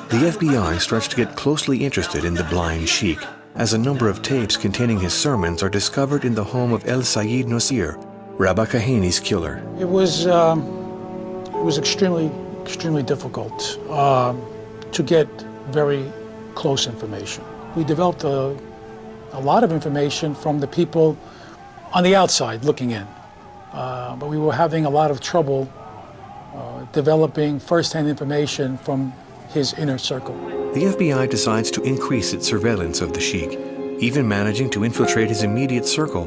The FBI starts to get closely interested in the blind sheikh, as a number of tapes containing his sermons are discovered in the home of El Sayed Nosair, Rabbi Kaheni's killer. It was extremely difficult to get very close information. We developed a lot of information from the people on the outside looking in, but we were having a lot of trouble developing first-hand information from his inner circle. The FBI decides to increase its surveillance of the sheikh, even managing to infiltrate his immediate circle,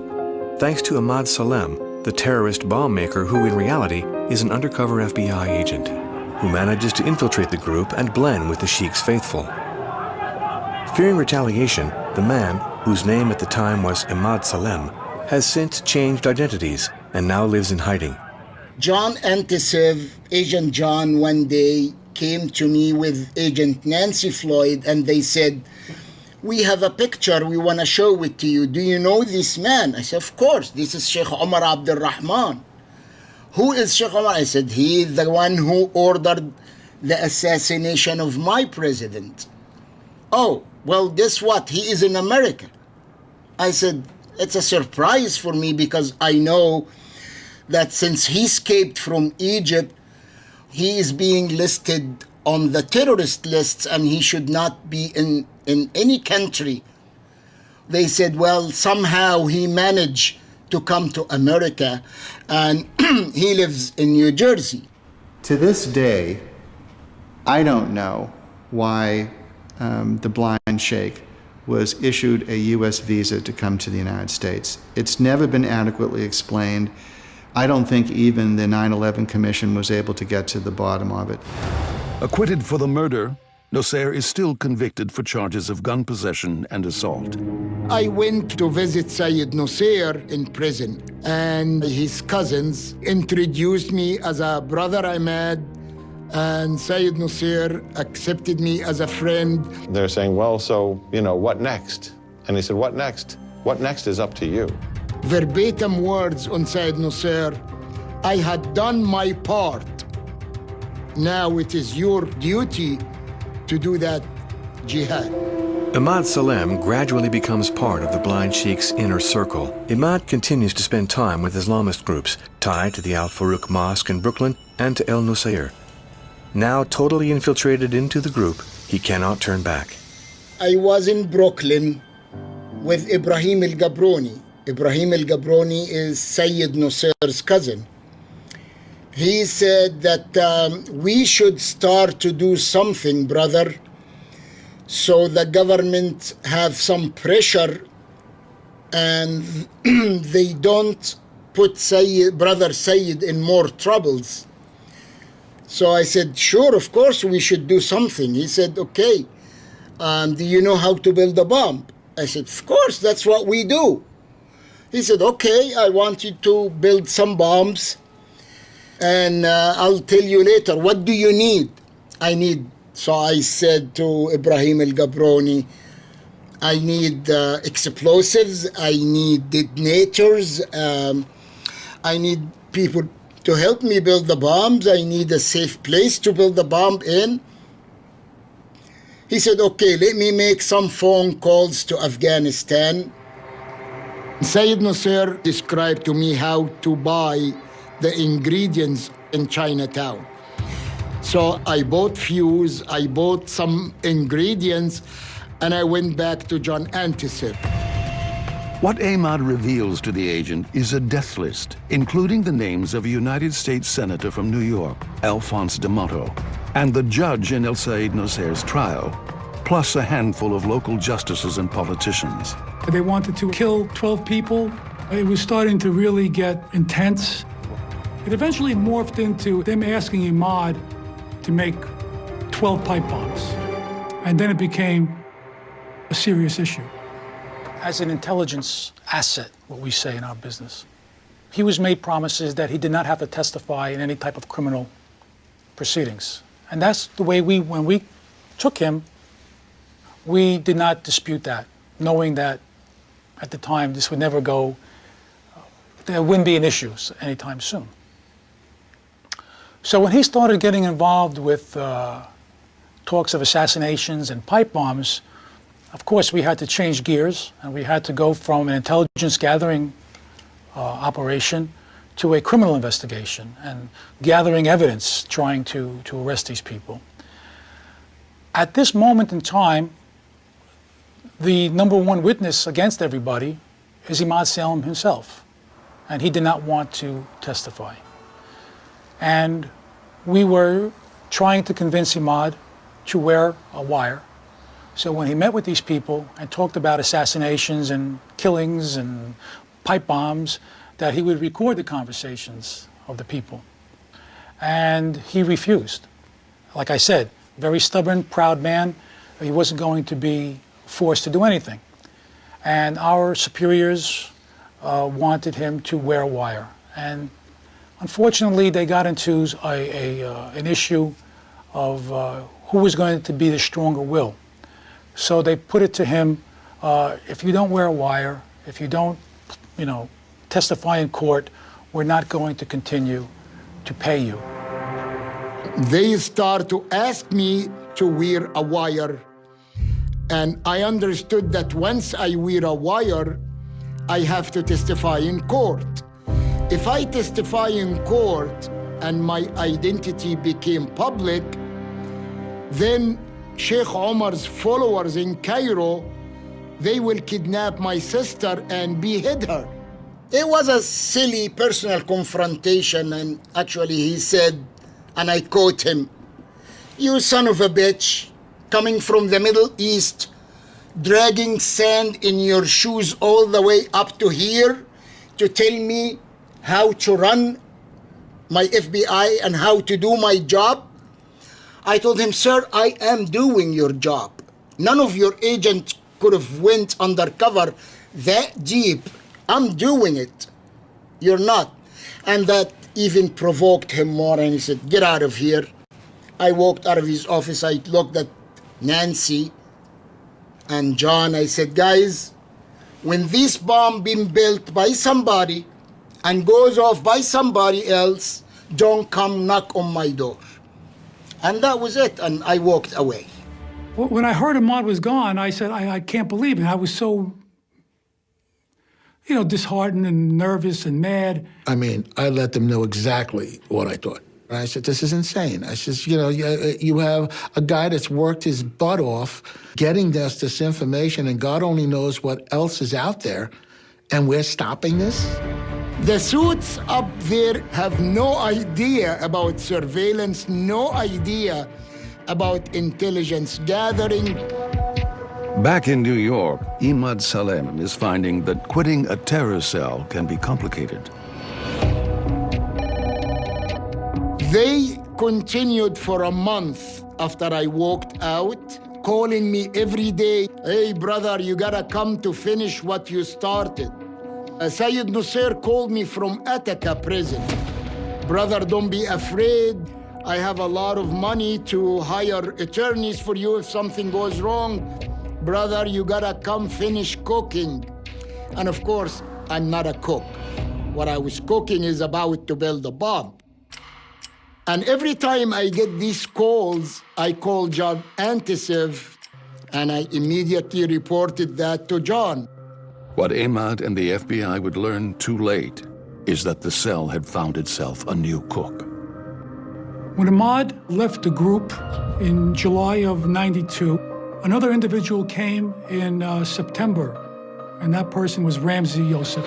thanks to Emad Salem, the terrorist bomb maker who in reality is an undercover FBI agent, who manages to infiltrate the group and blend with the sheikh's faithful. Fearing retaliation, the man, whose name at the time was Emad Salem, has since changed identities and now lives in hiding. John Antisiv, Agent John, one day came to me with Agent Nancy Floyd and they said, "We have a picture, we want to show it to you. Do you know this man?" I said, "Of course, this is Sheikh Omar Abdul Rahman." "Who is Sheikh Omar?" I said, "He is the one who ordered the assassination of my president." "Oh, well, guess what? He is in America." I said, "It's a surprise for me because I know that since he escaped from Egypt, he is being listed on the terrorist lists and he should not be in any country." They said, "Well, somehow he managed to come to America and he lives in New Jersey." To this day, I don't know why the blind sheikh was issued a U.S. visa to come to the United States. It's never been adequately explained. I don't think even the 9/11 Commission was able to get to the bottom of it. Acquitted for the murder, Nosair is still convicted for charges of gun possession and assault. I went to visit Sayyid Nosair in prison, and his cousins introduced me as a brother Emad, and Sayyid Nosair accepted me as a friend. They're saying, "Well, so, what next?" And he said, "What next? What next is up to you." Verbatim words on Sayyid Nosair, "I had done my part. Now it is your duty to do that jihad." Emad Salem gradually becomes part of the blind sheikh's inner circle. Emad continues to spend time with Islamist groups tied to the Al Farouk Mosque in Brooklyn and to El Nosair. Now totally infiltrated into the group, he cannot turn back. I was in Brooklyn with Ibrahim al-Gabroni. Ibrahim al-Gabroni is Sayyid Nosair's cousin. He said that we should start to do something, brother, so the government have some pressure and they don't put brother Sayyid in more troubles. So I said, "Sure, of course we should do something." He said, "Okay, do you know how to build a bomb?" I said, "Of course, that's what we do." He said, "Okay, I want you to build some bombs and I'll tell you later, what do you need?" So I said to Ibrahim al-Gabroni, "I need explosives, I need detonators, I need people to help me build the bombs, I need a safe place to build the bomb in." He said, "Okay, let me make some phone calls to Afghanistan." Sayyid Nosair described to me how to buy the ingredients in Chinatown. So I bought fuse, I bought some ingredients, and I went back to John Antisiv. What Emad reveals to the agent is a death list, including the names of a United States Senator from New York, Alphonse D'Amato, and the judge in El Sayed Nosair's trial, plus a handful of local justices and politicians. They wanted to kill 12 people. It was starting to really get intense. It eventually morphed into them asking Emad to make 12 pipe bombs. And then it became a serious issue. As an intelligence asset, what we say in our business, he was made promises that he did not have to testify in any type of criminal proceedings. And that's the way when we took him, we did not dispute that, knowing that at the time this would never go, there wouldn't be an issue anytime soon. So when he started getting involved with talks of assassinations and pipe bombs, of course, we had to change gears, and we had to go from an intelligence gathering operation to a criminal investigation and gathering evidence, trying to arrest these people. At this moment in time, the number one witness against everybody is Emad Salem himself, and he did not want to testify. And we were trying to convince Emad to wear a wire. So when he met with these people and talked about assassinations and killings and pipe bombs, that he would record the conversations of the people. And he refused. Like I said, very stubborn, proud man. He wasn't going to be forced to do anything. And our superiors wanted him to wear a wire. And unfortunately, they got into an issue of who was going to be the stronger will. So they put it to him, if you don't wear a wire, if you don't, testify in court, we're not going to continue to pay you. They start to ask me to wear a wire. And I understood that once I wear a wire, I have to testify in court. If I testify in court and my identity became public, then Sheikh Omar's followers in Cairo, they will kidnap my sister and behead her. It was a silly personal confrontation, and actually he said, and I quote him, "You son of a bitch, coming from the Middle East, dragging sand in your shoes all the way up to here to tell me how to run my FBI and how to do my job?" I told him, "Sir, I am doing your job. None of your agents could have went undercover that deep. I'm doing it. You're not." And that even provoked him more, and he said, "Get out of here." I walked out of his office. I looked at Nancy and John. I said, "Guys, when this bomb been built by somebody and goes off by somebody else, don't come knock on my door." And that was it, and I walked away. When I heard Emad was gone, I said, I can't believe it. I was so, disheartened and nervous and mad. I mean, I let them know exactly what I thought. And I said, "This is insane." I said, you have a guy that's worked his butt off getting us this information, and God only knows what else is out there, and we're stopping this? The suits up there have no idea about surveillance, no idea about intelligence gathering. Back in New York, Emad Salem is finding that quitting a terror cell can be complicated. They continued for a month after I walked out, calling me every day, "Hey, brother, you gotta come to finish what you started." Sayyid Nosair called me from Attica prison. "Brother, don't be afraid. I have a lot of money to hire attorneys for you if something goes wrong. Brother, you gotta come finish cooking." And of course, I'm not a cook. What I was cooking is about to build a bomb. And every time I get these calls, I call John Antisev, and I immediately reported that to John. What Emad and the FBI would learn too late is that the cell had found itself a new cook. When Emad left the group in July of '92, another individual came in September, and that person was Ramzi Youssef.